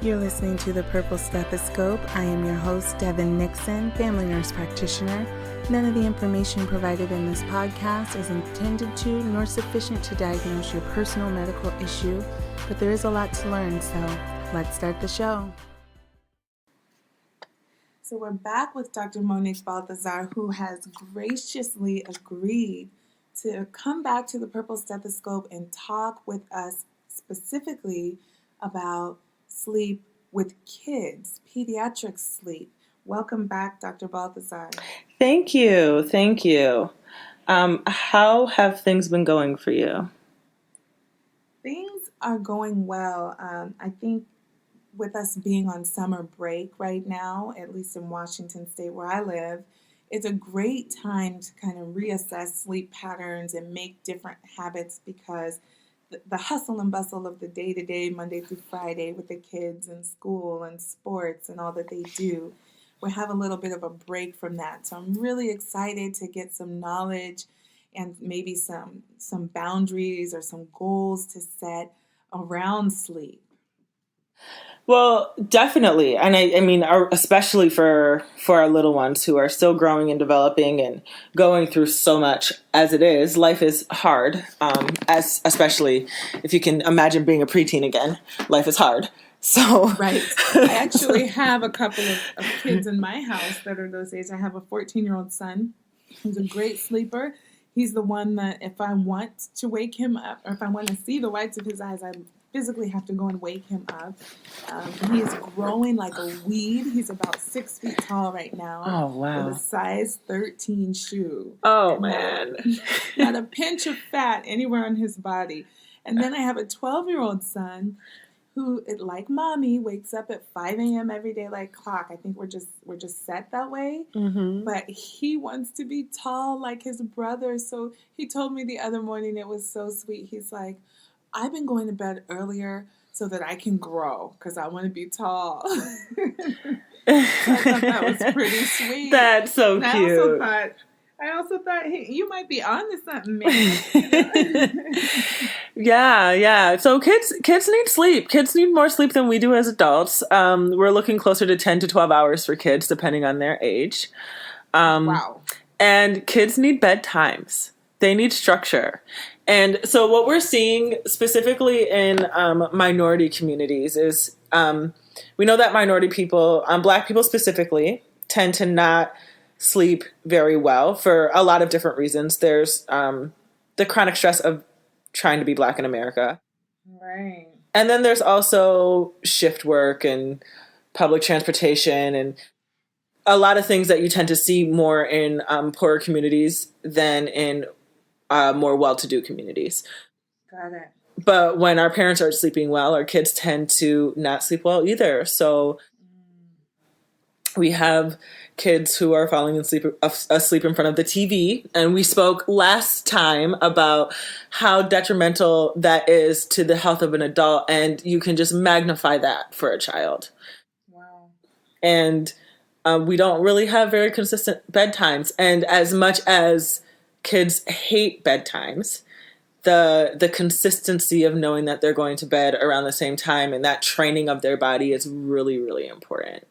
You're listening to The Purple Stethoscope. I am your host, Devin Nixon, family nurse practitioner. None of the information provided in this podcast is intended to nor sufficient to diagnose your personal medical issue, but there is a lot to learn, so let's start the show. So we're back with Dr. Monique Balthazar, who has graciously agreed to come back to The Purple Stethoscope and talk with us specifically about sleep with kids, pediatric sleep. Welcome back, Dr. Balthazar. Thank you. How have things been going for you? Things are going well. I think with us being on summer break right now, at least in Washington State where I live, it's a great time to kind of reassess sleep patterns and make different habits because the hustle and bustle of the day-to-day, Monday through Friday with the kids and school and sports and all that they do, we have a little bit of a break from that. So I'm really excited to get some knowledge and maybe some boundaries or some goals to set around sleep. Well, definitely. And I mean, especially for our little ones who are still growing and developing and going through so much as it is. Life is hard, especially if you can imagine being a preteen again. Life is hard. So right. I actually have a couple of kids in my house that are those age. I have a 14-year-old son who's a great sleeper. He's the one that if I want to wake him up or if I want to see the whites of his eyes, I physically have to go and wake him up. He is growing like a weed. He's about 6 feet tall right now. Oh, wow. With a size 13 shoe. Oh, man. Not a pinch of fat anywhere on his body. And then I have a 12-year-old son who, like mommy, wakes up at 5 a.m. every day like clock. I think we're just set that way. Mm-hmm. But he wants to be tall like his brother. So he told me the other morning, it was so sweet. He's like, I've been going to bed earlier so that I can grow because I want to be tall. So I thought that was pretty sweet. That's so cute. I also thought, hey, you might be onto something, man. Yeah. So kids need sleep. Kids need more sleep than we do as adults. We're looking closer to 10 to 12 hours for kids, depending on their age. Wow. And kids need bedtimes. They need structure. And so what we're seeing specifically in minority communities is we know that minority people, Black people specifically, tend to not sleep very well for a lot of different reasons. There's the chronic stress of trying to be Black in America. Right. And then there's also shift work and public transportation and a lot of things that you tend to see more in poorer communities than in more well-to-do communities. Got it. But when our parents aren't sleeping well, our kids tend to not sleep well either. So we have kids who are falling asleep in front of the TV. And we spoke last time about how detrimental that is to the health of an adult. And you can just magnify that for a child. Wow. And we don't really have very consistent bedtimes. And as much as kids hate bedtimes, the consistency of knowing that they're going to bed around the same time and that training of their body is really, really important.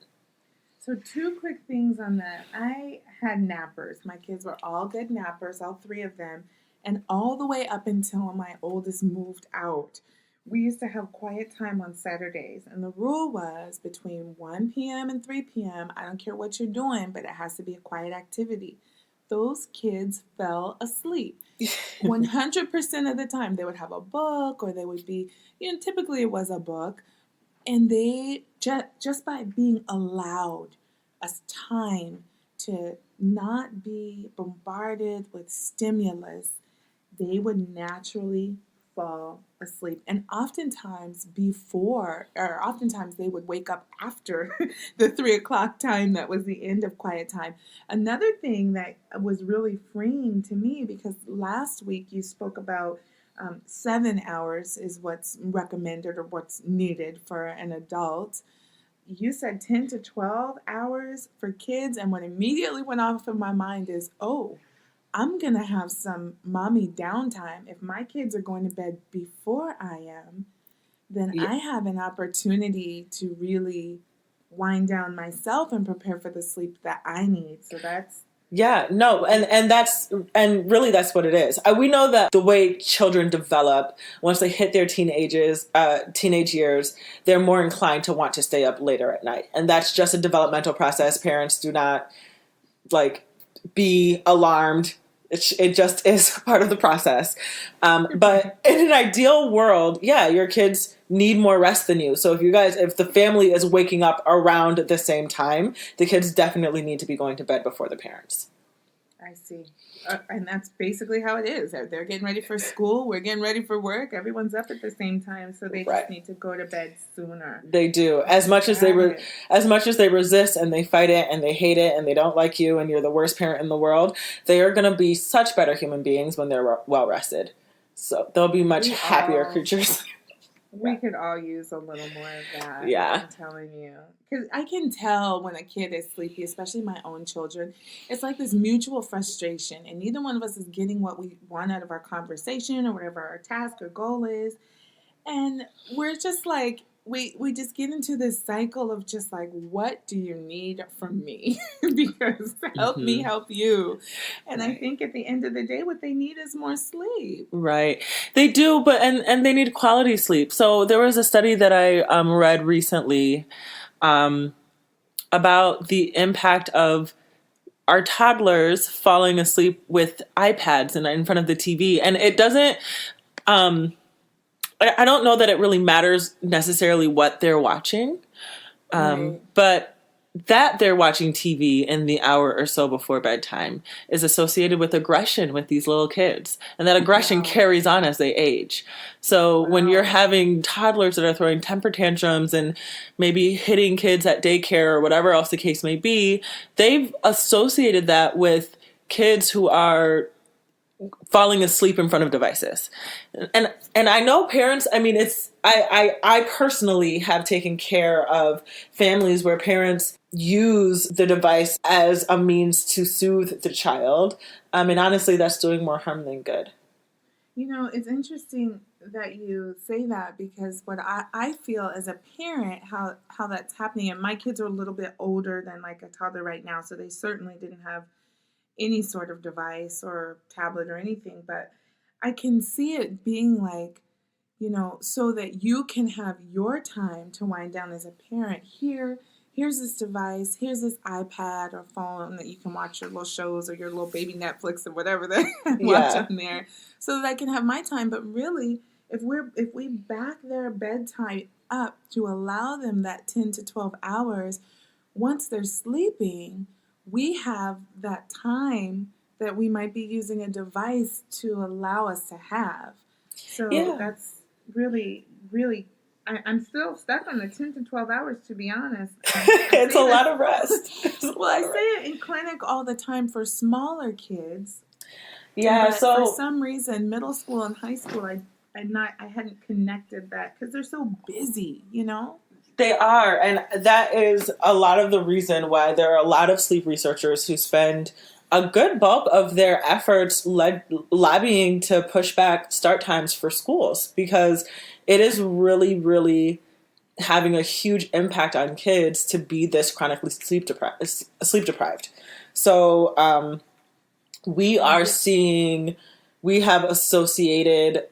So 2 quick things on that. I had nappers. My kids were all good nappers, all 3 of them. And all the way up until my oldest moved out, we used to have quiet time on Saturdays. And the rule was between 1 p.m. and 3 p.m., I don't care what you're doing, but it has to be a quiet activity. Those kids fell asleep. 100% of the time. They would have a book or they would be, typically it was a book. And they, just by being allowed a time to not be bombarded with stimulus, they would naturally fall asleep. And oftentimes they would wake up after the 3 o'clock time that was the end of quiet time. Another thing that was really freeing to me, because last week you spoke about 7 hours is what's recommended or what's needed for an adult. You said 10 to 12 hours for kids, and what immediately went off in my mind is, I'm going to have some mommy downtime. If my kids are going to bed before I am, then Yeah. I have an opportunity to really wind down myself and prepare for the sleep that I need. So that's Yeah, no, and really that's what it is. We know that the way children develop once they hit their teenage years, they're more inclined to want to stay up later at night, and that's just a developmental process. Parents do not like be alarmed. It just is part of the process. But in an ideal world, yeah, your kids need more rest than you. So if the family is waking up around the same time, the kids definitely need to be going to bed before the parents. I see. And that's basically how it is. They're getting ready for school. We're getting ready for work. Everyone's up at the same time, so they just need to go to bed sooner. They do. As much as they resist and they fight it and they hate it and they don't like you and you're the worst parent in the world, they are going to be such better human beings when they're well rested. So they'll be much happier creatures. We could all use a little more of that. Yeah. I'm telling you. Because I can tell when a kid is sleepy, especially my own children, it's like this mutual frustration. And neither one of us is getting what we want out of our conversation or whatever our task or goal is. And we're just like, we just get into this cycle of just like, what do you need from me? Because help me help you. And I think at the end of the day, what they need is more sleep. Right. They do, but and they need quality sleep. So there was a study that I read recently about the impact of our toddlers falling asleep with iPads and in front of the TV. And it doesn't I don't know that it really matters necessarily what they're watching, Right. but that they're watching TV in the hour or so before bedtime is associated with aggression with these little kids. And that aggression carries on as they age. So when you're having toddlers that are throwing temper tantrums and maybe hitting kids at daycare or whatever else the case may be, they've associated that with kids who are falling asleep in front of devices. And I know parents, I mean, I personally have taken care of families where parents use the device as a means to soothe the child. And honestly, that's doing more harm than good. You know, it's interesting that you say that because what I feel as a parent, how that's happening, and my kids are a little bit older than like a toddler right now, so they certainly didn't have any sort of device or tablet or anything, but I can see it being like, you know, so that you can have your time to wind down as a parent. Here's this device, here's this iPad or phone that you can watch your little shows or your little baby Netflix or whatever that I watch on there, so that I can have my time. But really, if we back their bedtime up to allow them that 10 to 12 hours, once they're sleeping, we have that time that we might be using a device to allow us to have. So that's really, really, I'm still stuck on the 10 to 12 hours, to be honest. It's a lot of rest. Well, I say it in clinic all the time for smaller kids. Yeah, but so for some reason, middle school and high school, I hadn't connected that because they're so busy, you know? They are, and that is a lot of the reason why there are a lot of sleep researchers who spend a good bulk of their efforts lobbying to push back start times for schools, because it is really, really having a huge impact on kids to be this chronically sleep deprived. So we are seeing, we have associated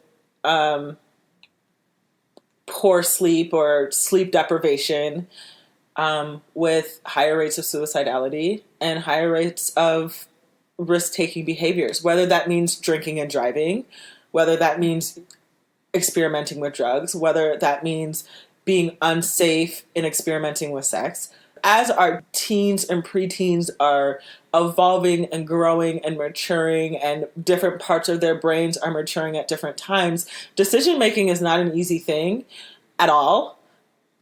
poor sleep or sleep deprivation with higher rates of suicidality and higher rates of risk-taking behaviors, whether that means drinking and driving, whether that means experimenting with drugs, whether that means being unsafe in experimenting with sex. As our teens and preteens are evolving and growing and maturing and different parts of their brains are maturing at different times, decision making is not an easy thing at all,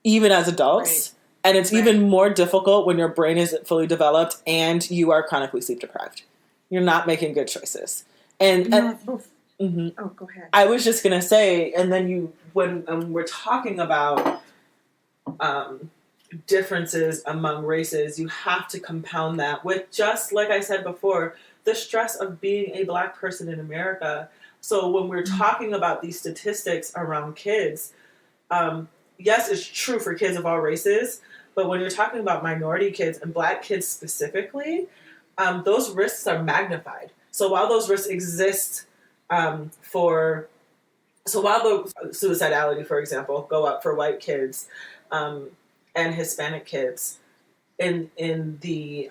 even as adults. Right. And it's even more difficult when your brain isn't fully developed and you are chronically sleep deprived. You're not making good choices. And mm-hmm. Oh, go ahead. I was just going to say, and then when we're talking about differences among races, you have to compound that with, just like I said before, the stress of being a Black person in America. So when we're talking about these statistics around kids, yes, it's true for kids of all races, but when you're talking about minority kids and Black kids specifically, those risks are magnified. So while those risks exist for so while the suicidality, for example, go up for white kids and Hispanic kids in the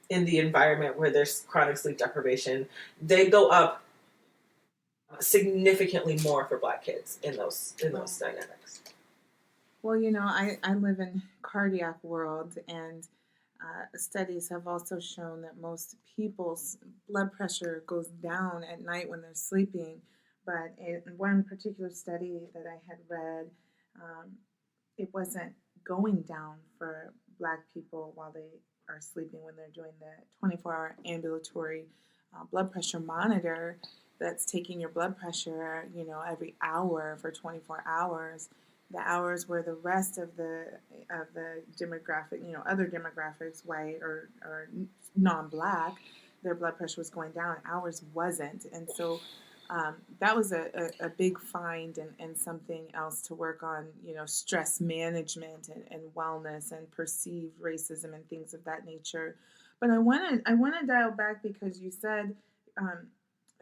environment where there's chronic sleep deprivation, they go up significantly more for Black kids in those dynamics. Well, you know, I live in cardiac world, and studies have also shown that most people's blood pressure goes down at night when they're sleeping. But in one particular study that I had read, um, it wasn't going down for Black people while they are sleeping when they're doing the 24-hour ambulatory blood pressure monitor that's taking your blood pressure, you know, every hour for 24 hours. The hours where the rest of the demographic, you know, other demographics, white or non-Black, their blood pressure was going down. Ours wasn't, and so that was a big find and something else to work on, you know, stress management and wellness and perceived racism and things of that nature. But I want to dial back because you said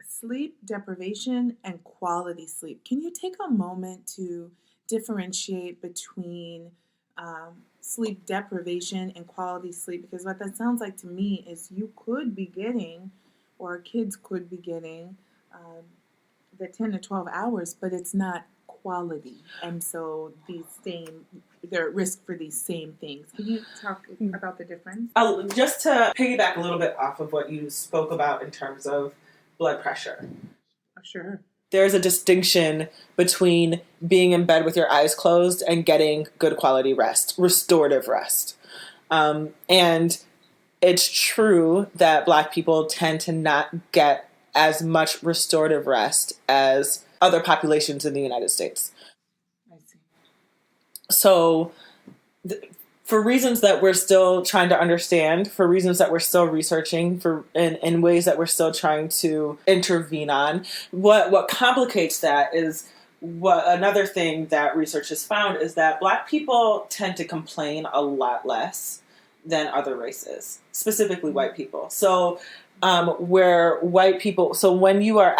sleep deprivation and quality sleep. Can you take a moment to differentiate between sleep deprivation and quality sleep? Because what that sounds like to me is you could be getting, or kids could be getting, the 10 to 12 hours, but it's not quality. And so they're at risk for these same things. Can you talk about the difference? Just to piggyback a little bit off of what you spoke about in terms of blood pressure. Oh, sure. There's a distinction between being in bed with your eyes closed and getting good quality rest, restorative rest. And it's true that Black people tend to not get as much restorative rest as other populations in the United States. I see. So for reasons that we're still trying to understand, for reasons that we're still researching, in ways that we're still trying to intervene on, what complicates that is another thing that research has found is that Black people tend to complain a lot less than other races, specifically white people. So where white people, so when you are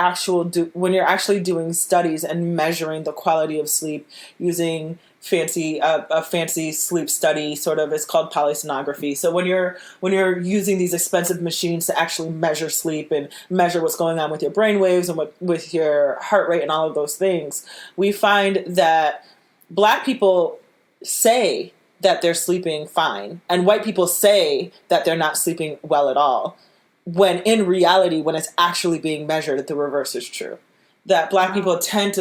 when you're actually doing studies and measuring the quality of sleep using a fancy sleep study, sort of, it's called polysomnography. So when you're using these expensive machines to actually measure sleep and measure what's going on with your brain waves and with your heart rate and all of those things, we find that Black people say that they're sleeping fine, and white people say that they're not sleeping well at all. When in reality, when it's actually being measured, the reverse is true. That Black people tend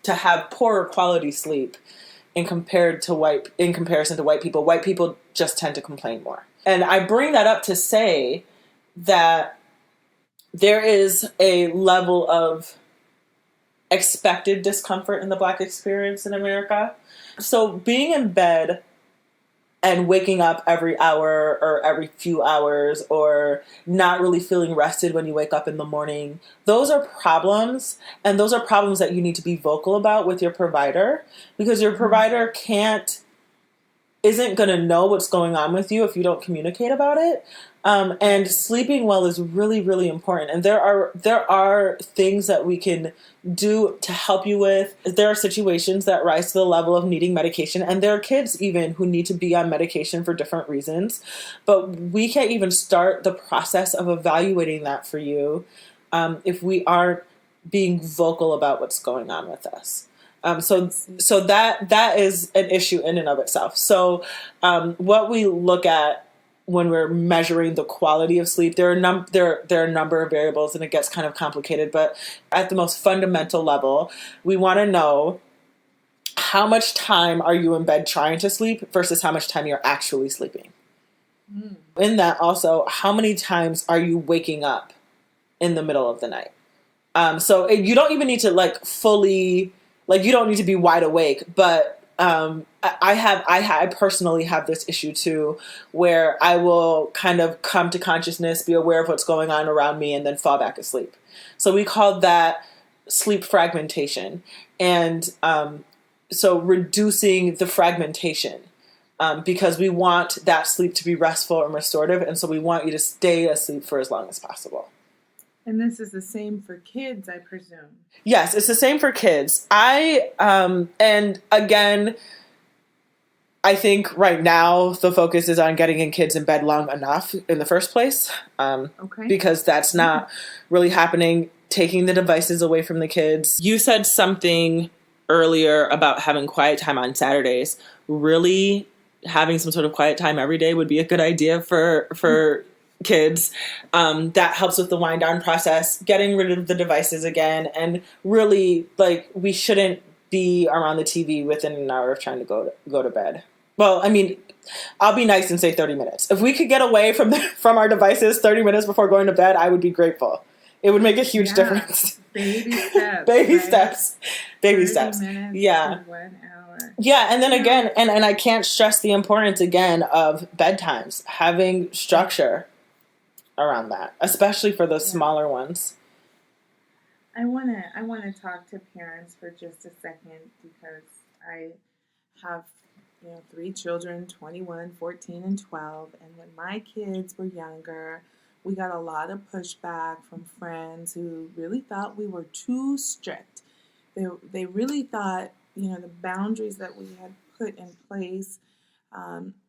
to have poorer quality sleep in comparison to white people. White people just tend to complain more. And I bring that up to say that there is a level of expected discomfort in the Black experience in America. So being in bed and waking up every hour or every few hours, or not really feeling rested when you wake up in the morning, those are problems. And those are problems that you need to be vocal about with your provider, because your provider isn't going to know what's going on with you if you don't communicate about it. And sleeping well is really, really important. And there are things that we can do to help you with. There are situations that rise to the level of needing medication. And there are kids even who need to be on medication for different reasons. But we can't even start the process of evaluating that for you if we aren't being vocal about what's going on with us. So that is an issue in and of itself. So what we look at when we're measuring the quality of sleep, there are a number of variables, and it gets kind of complicated. But at the most fundamental level, we want to know how much time are you in bed trying to sleep versus how much time you're actually sleeping. Mm. In that also, how many times are you waking up in the middle of the night? So you don't even need to fully, you don't need to be wide awake, but I personally have this issue too, where I will kind of come to consciousness, be aware of what's going on around me, and then fall back asleep. So we call that sleep fragmentation. And so reducing the fragmentation. Because we want that sleep to be restful and restorative, and so we want you to stay asleep for as long as possible. And this is the same for kids, I presume. Yes, it's the same for kids. And again, I think right now the focus is on getting kids in bed long enough in the first place, Okay. because that's not really happening. Taking the devices away from the kids. You said something earlier about having quiet time on Saturdays. Really, having some sort of quiet time every day would be a good idea for kids. That helps with the wind down process, getting rid of the devices again, and really, like, we shouldn't be around the TV within an hour of trying to go to bed. Well, I mean, I'll be nice and say 30 minutes. If we could get away from our devices 30 minutes before going to bed, I would be grateful. It would make a huge difference. Baby steps. Baby right? steps. Baby 30 steps. minutes Yeah. to 1 hour. Yeah, and then again, and I can't stress the importance again of bedtimes, having structure around that, especially for the smaller ones. I wanna talk to parents for just a second, because I have 3 children, 21, 14, and 12, and when my kids were younger, we got a lot of pushback from friends who really thought we were too strict. They really thought the boundaries that we had put in place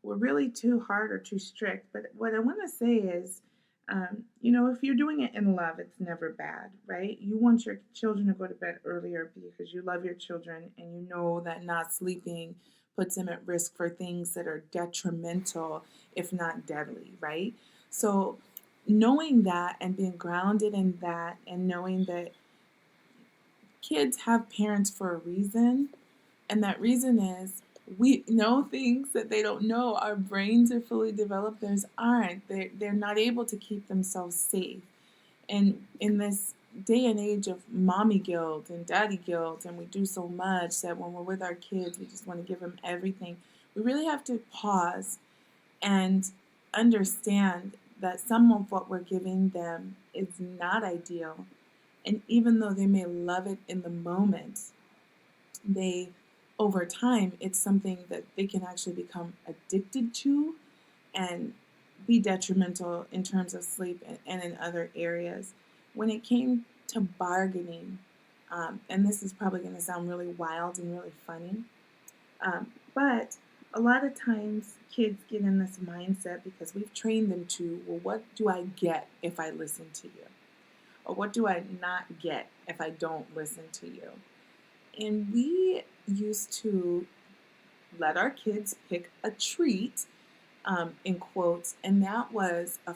were really too hard or too strict. But what I want to say is, if you're doing it in love, it's never bad, right? You want your children to go to bed earlier because you love your children and you know that not sleeping puts them at risk for things that are detrimental, if not deadly, right? So knowing that and being grounded in that, and knowing that kids have parents for a reason, and that reason is we know things that they don't know. Our brains are fully developed, theirs aren't. They're not able to keep themselves safe. And in this day and age of mommy guilt and daddy guilt, and we do so much that when we're with our kids, we just want to give them everything. We really have to pause and understand that some of what we're giving them is not ideal. And even though they may love it in the moment, over time, it's something that they can actually become addicted to and be detrimental in terms of sleep and in other areas. When it came to bargaining, and this is probably going to sound really wild and really funny, but a lot of times kids get in this mindset because we've trained them to, well, what do I get if I listen to you? Or what do I not get if I don't listen to you? And we used to let our kids pick a treat, in quotes, and that was a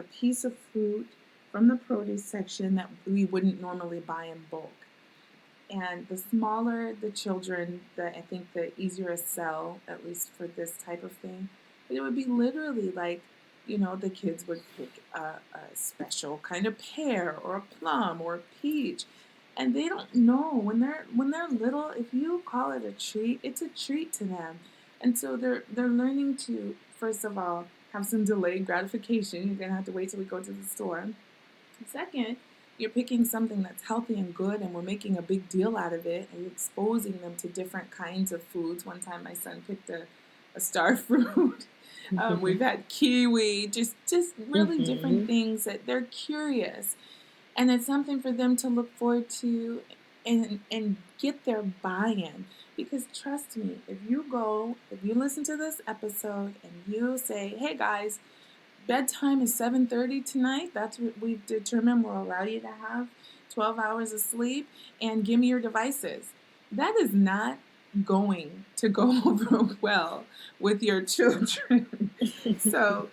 piece of fruit from the produce section that we wouldn't normally buy in bulk. And the smaller the children, I think the easier a sell, at least for this type of thing. But it would be literally like, the kids would pick a special kind of pear or a plum or a peach. And they don't know when they're little. If you call it a treat, it's a treat to them, and so they're learning to, first of all, have some delayed gratification. You're gonna have to wait till we go to the store. Second, you're picking something that's healthy and good, and we're making a big deal out of it, and exposing them to different kinds of foods. One time, my son picked a star fruit. We've had kiwi, just really different things that they're curious. And it's something for them to look forward to and get their buy-in. Because trust me, if you listen to this episode and you say, hey guys, bedtime is 7:30 tonight, that's what we've determined will allow you to have 12 hours of sleep, and give me your devices. That is not going to go over well with your children. So,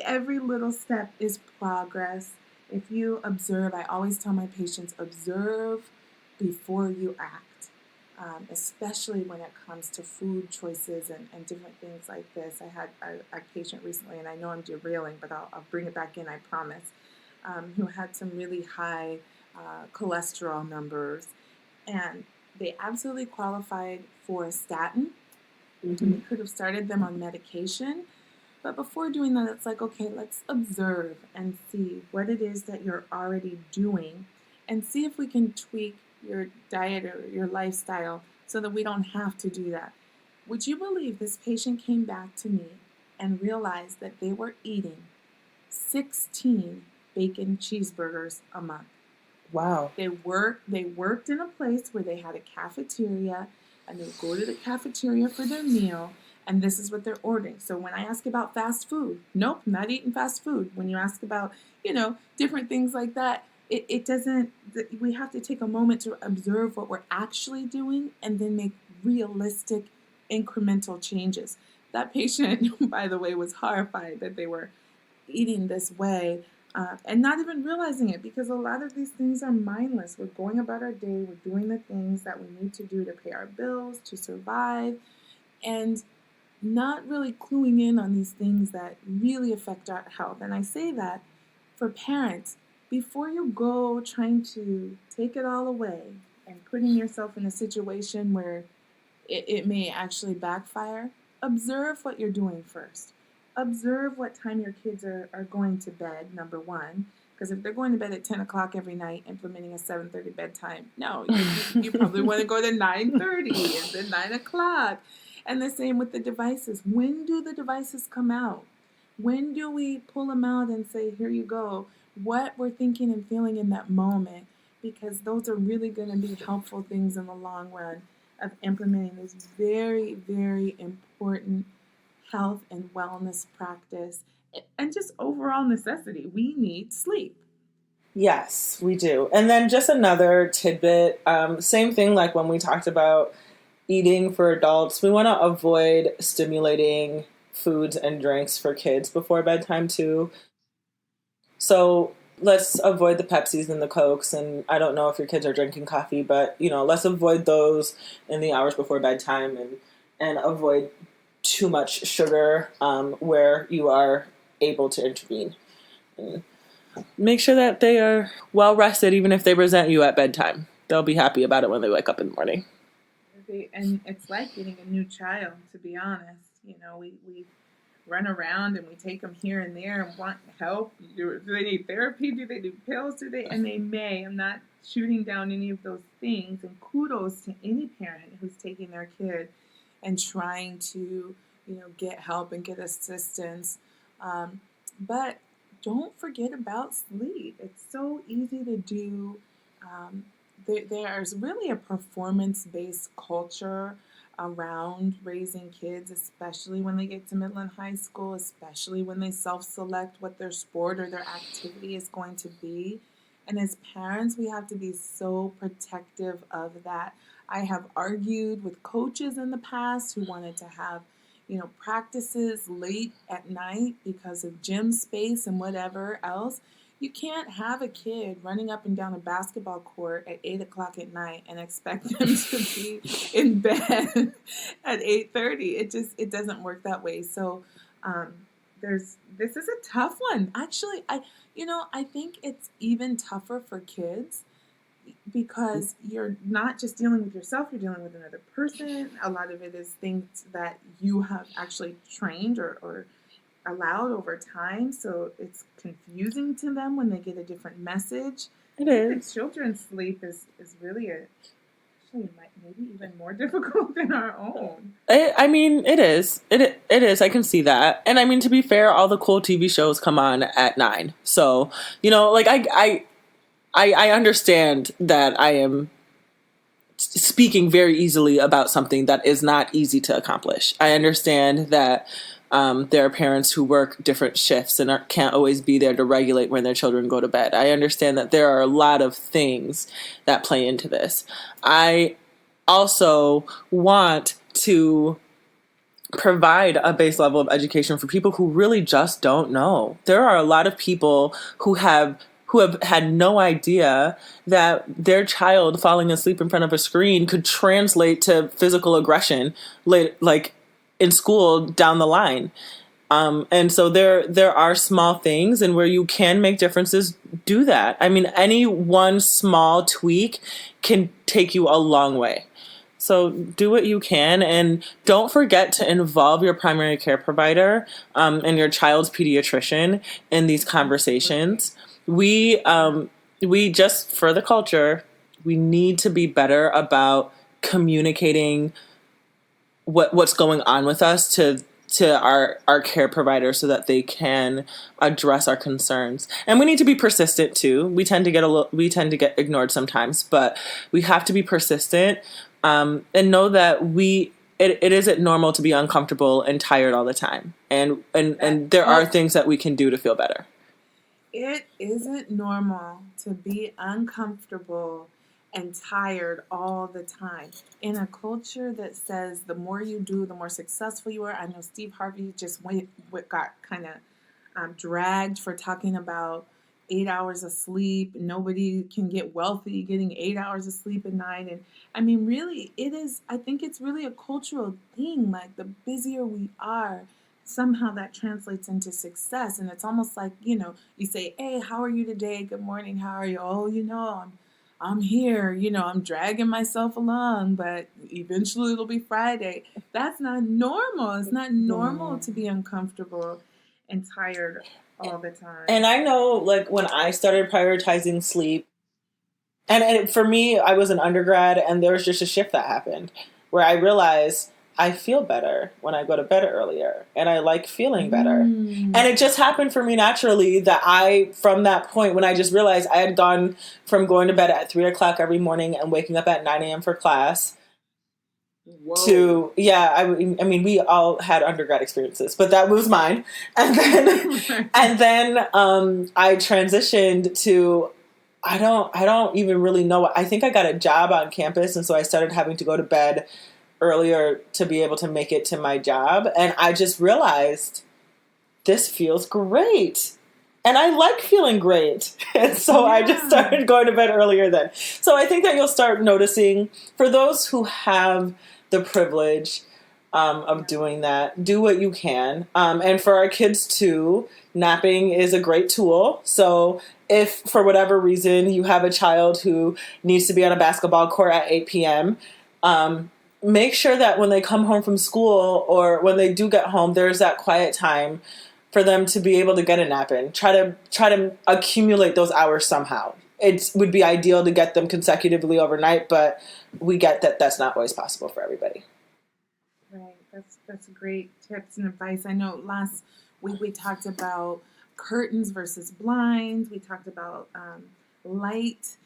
every little step is progress. If you observe, I always tell my patients, observe before you act, especially when it comes to food choices and different things like this. I had a patient recently, and I know I'm derailing, but I'll bring it back in, I promise, who had some really high cholesterol numbers, and they absolutely qualified for a statin. We could have started them on medication. But before doing that, it's like, okay, let's observe and see what it is that you're already doing, and see if we can tweak your diet or your lifestyle so that we don't have to do that. Would you believe this patient came back to me and realized that they were eating 16 bacon cheeseburgers a month? Wow. They worked in a place where they had a cafeteria, and they would go to the cafeteria for their meal, and this is what they're ordering. So when I ask about fast food, nope, not eating fast food. When you ask about, different things like that, it doesn't, we have to take a moment to observe what we're actually doing and then make realistic incremental changes. That patient, by the way, was horrified that they were eating this way, and not even realizing it, because a lot of these things are mindless. We're going about our day, we're doing the things that we need to do to pay our bills, to survive, and not really cluing in on these things that really affect our health. And I say that for parents, before you go trying to take it all away and putting yourself in a situation where it may actually backfire, observe what you're doing first. Observe what time your kids are going to bed, number one. Because if they're going to bed at 10 o'clock every night, implementing a 7:30 bedtime, no, you probably want to go to 9:30 and then 9 o'clock. And the same with the devices. When do the devices come out? When do we pull them out and say, here you go, what we're thinking and feeling in that moment? Because those are really going to be helpful things in the long run of implementing this very, very important health and wellness practice and just overall necessity. We need sleep. Yes, we do. And then just another tidbit, same thing like when we talked about eating for adults, we want to avoid stimulating foods and drinks for kids before bedtime too. So let's avoid the Pepsis and the Cokes. And I don't know if your kids are drinking coffee, but let's avoid those in the hours before bedtime, and avoid too much sugar where you are able to intervene. And make sure that they are well rested, even if they resent you at bedtime. They'll be happy about it when they wake up in the morning. And it's like getting a new child, to be honest. We run around and we take them here and there and want help. Do they need therapy? Do they need pills? And they may. I'm not shooting down any of those things. And kudos to any parent who's taking their kid and trying to, get help and get assistance. But don't forget about sleep. It's so easy to do. There's really a performance-based culture around raising kids, especially when they get to middle and high school, especially when they self-select what their sport or their activity is going to be. And as parents, we have to be so protective of that. I have argued with coaches in the past who wanted to have, practices late at night because of gym space and whatever else. You can't have a kid running up and down a basketball court at 8 o'clock at night and expect them to be in bed at 8:30. It doesn't work that way. So this is a tough one. Actually, I think it's even tougher for kids because you're not just dealing with yourself, you're dealing with another person. A lot of it is things that you have actually trained or allowed over time, so it's confusing to them when they get a different message. It is. Children's sleep is really actually maybe even more difficult than our own. It is. It is. I can see that. And to be fair, all the cool TV shows come on at 9. So, I understand that I am speaking very easily about something that is not easy to accomplish. I understand that there are parents who work different shifts and can't always be there to regulate when their children go to bed. I understand that there are a lot of things that play into this. I also want to provide a base level of education for people who really just don't know. There are a lot of people who have had no idea that their child falling asleep in front of a screen could translate to physical aggression, like in school down the line. And so there are small things, and where you can make differences, do that. Any one small tweak can take you a long way. So do what you can, and don't forget to involve your primary care provider and your child's pediatrician in these conversations. We just, for the culture, we need to be better about communicating what's going on with us to our care providers so that they can address our concerns. And we need to be persistent too. We tend to get ignored sometimes, but we have to be persistent, and know that it isn't normal to be uncomfortable and tired all the time. And there are things that we can do to feel better. It isn't normal to be uncomfortable and tired all the time. In a culture that says the more you do, the more successful you are. I know Steve Harvey just got kind of dragged for talking about 8 hours of sleep. Nobody can get wealthy getting 8 hours of sleep at night. And I mean, really, I think it's really a cultural thing. Like, the busier we are, somehow that translates into success. And it's almost like, you say, hey, how are you today? Good morning. How are you? Oh, I'm here, I'm dragging myself along, but eventually it'll be Friday. That's not normal. It's not normal to be uncomfortable and tired all the time. And I know, like, when I started prioritizing sleep, and for me, I was an undergrad, and there was just a shift that happened where I realized I feel better when I go to bed earlier, and I like feeling better. And it just happened for me naturally that from that point, when I just realized I had gone from going to bed at 3 o'clock every morning and waking up at 9 a.m. for class. Whoa. To, I mean, we all had undergrad experiences, but that was mine. And then, I transitioned to, I don't even really know. I think I got a job on campus, and so I started having to go to bed earlier to be able to make it to my job. And I just realized this feels great. And I like feeling great. And so I just started going to bed earlier then. So I think that you'll start noticing, for those who have the privilege of doing that, do what you can. And for our kids too, napping is a great tool. So if for whatever reason you have a child who needs to be on a basketball court at 8 p.m., make sure that when they come home from school, or when they do get home, there's that quiet time for them to be able to get a nap in. Try to accumulate those hours somehow. It would be ideal to get them consecutively overnight, but we get that that's not always possible for everybody. Right. That's great tips and advice. I know last week we talked about curtains versus blinds. We talked about light.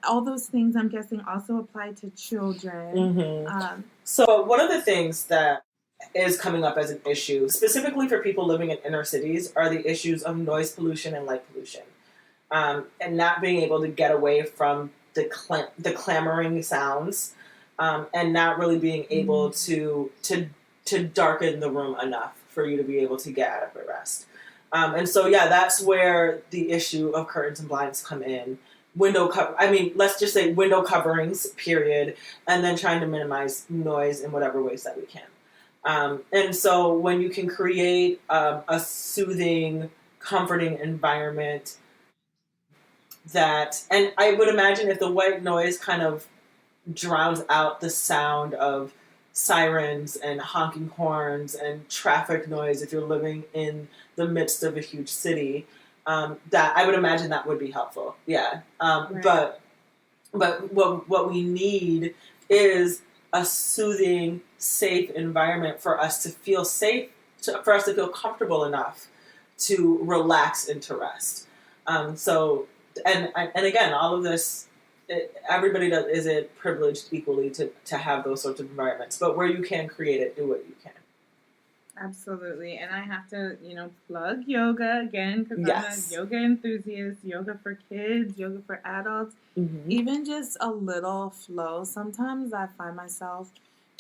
All those things, I'm guessing, also apply to children. Mm-hmm. So one of the things that is coming up as an issue, specifically for people living in inner cities, are the issues of noise pollution and light pollution, and not being able to get away from the clamoring sounds, and not really being able to darken the room enough for you to be able to get adequate rest. And so, that's where the issue of curtains and blinds come in. Let's just say window coverings, period, and then trying to minimize noise in whatever ways that we can. And so when you can create a soothing, comforting environment and I would imagine if the white noise kind of drowns out the sound of sirens and honking horns and traffic noise, if you're living in the midst of a huge city, that I would imagine that would be helpful. Yeah. Right. But what we need is a soothing, safe environment for us to feel safe, for us to feel comfortable enough to relax and to rest. And again, all of this, everybody isn't privileged equally to have those sorts of environments. But where you can create it, do what you can. Absolutely. And I have to, plug yoga again, because I'm a yoga enthusiast, yoga for kids, yoga for adults, even just a little flow. Sometimes I find myself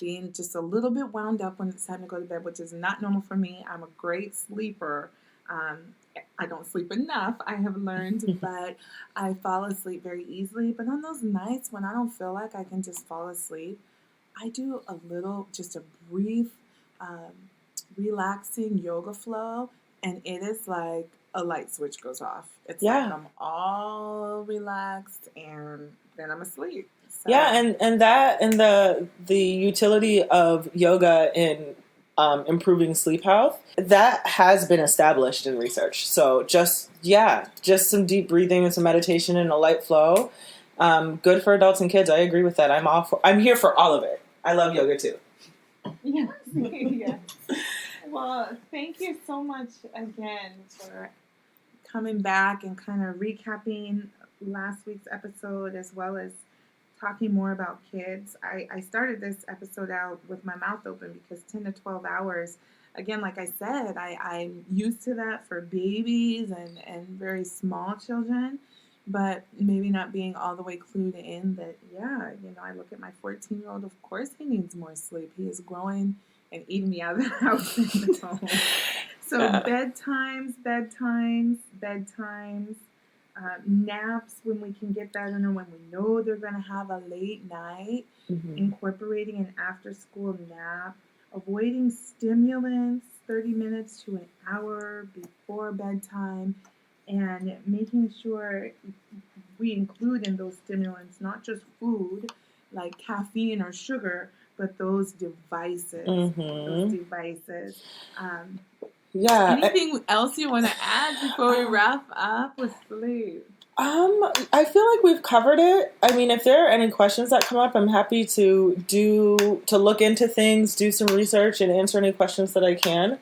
being just a little bit wound up when it's time to go to bed, which is not normal for me. I'm a great sleeper. I don't sleep enough, I have learned, but I fall asleep very easily. But on those nights when I don't feel like I can just fall asleep, I do just a brief, relaxing yoga flow, and it is like a light switch goes off. It's like I'm all relaxed, and then I'm asleep. So. Yeah, and the utility of yoga in improving sleep health, that has been established in research. So just some deep breathing and some meditation and a light flow Good for adults and kids. I agree with that. I'm here for all of it. I love yoga too. Yes. Yes. Well, thank you so much again for coming back and kind of recapping last week's episode as well as talking more about kids. I started this episode out with my mouth open because 10 to 12 hours, again, like I said, I'm used to that for babies and very small children, but maybe not being all the way clued in that, yeah, I look at my 14-year-old, of course he needs more sleep. He is growing and eating me out of the house and the home. So bedtimes, naps when we can get that in, or when we know they're going to have a late night, incorporating an after-school nap, avoiding stimulants 30 minutes to an hour before bedtime, and making sure we include in those stimulants not just food like caffeine or sugar, but those devices. Anything else you want to add before we wrap up with sleep? I feel like we've covered it. I mean, if there are any questions that come up, I'm happy to look into things, do some research, and answer any questions that I can.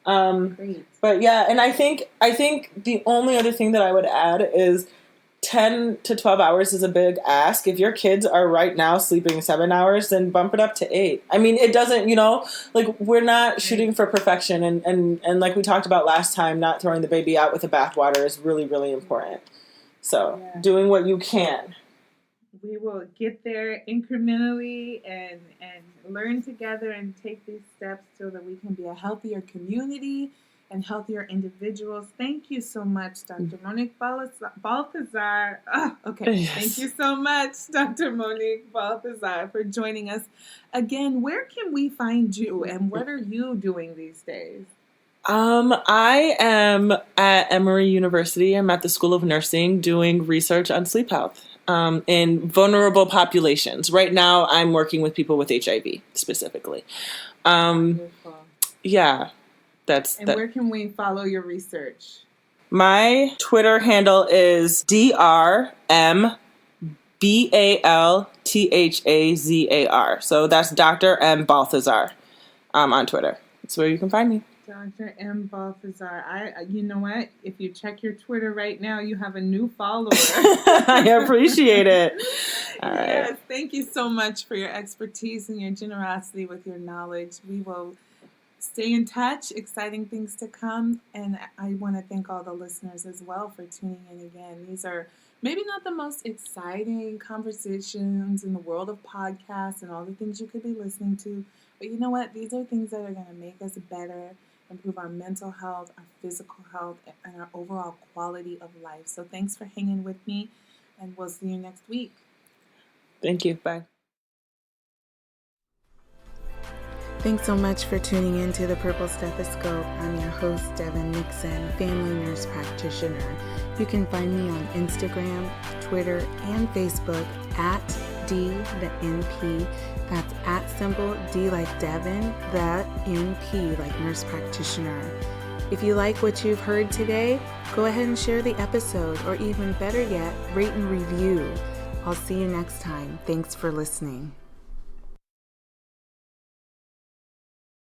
Great. But yeah, and I think the only other thing that I would add is 10 to 12 hours is a big ask. If your kids are right now sleeping 7 hours, then bump it up to 8. I mean, it doesn't, like we're not shooting for perfection. And like we talked about last time, not throwing the baby out with the bathwater is really, really important. So doing what you can. We will get there incrementally and learn together and take these steps so that we can be a healthier community and healthier individuals. Thank you so much, Dr. Monique Balthazar. Yes. Thank you so much, Dr. Monique Balthazar, for joining us. Again, where can we find you and what are you doing these days? I am at Emory University. I'm at the School of Nursing doing research on sleep health in vulnerable populations. Right now, I'm working with people with HIV specifically. Wonderful. Yeah. Where can we follow your research? My Twitter handle is DrMBalthazar. So that's Dr. M. Balthazar on Twitter. That's where you can find me. Dr. M. Balthazar. You know what? If you check your Twitter right now, you have a new follower. I appreciate it. All right. Yes, thank you so much for your expertise and your generosity with your knowledge. We will stay in touch, exciting things to come, and I want to thank all the listeners as well for tuning in again. These are maybe not the most exciting conversations in the world of podcasts and all the things you could be listening to, but you know what? These are things that are going to make us better, improve our mental health, our physical health, and our overall quality of life. So thanks for hanging with me, and we'll see you next week. Thank you. Bye. Thanks so much for tuning in to the Purple Stethoscope. I'm your host, Devin Nixon, family nurse practitioner. You can find me on Instagram, Twitter, and Facebook at D the NP. That's at symbol D like Devin, the NP like nurse practitioner. If you like what you've heard today, go ahead and share the episode, or even better yet, rate and review. I'll see you next time. Thanks for listening.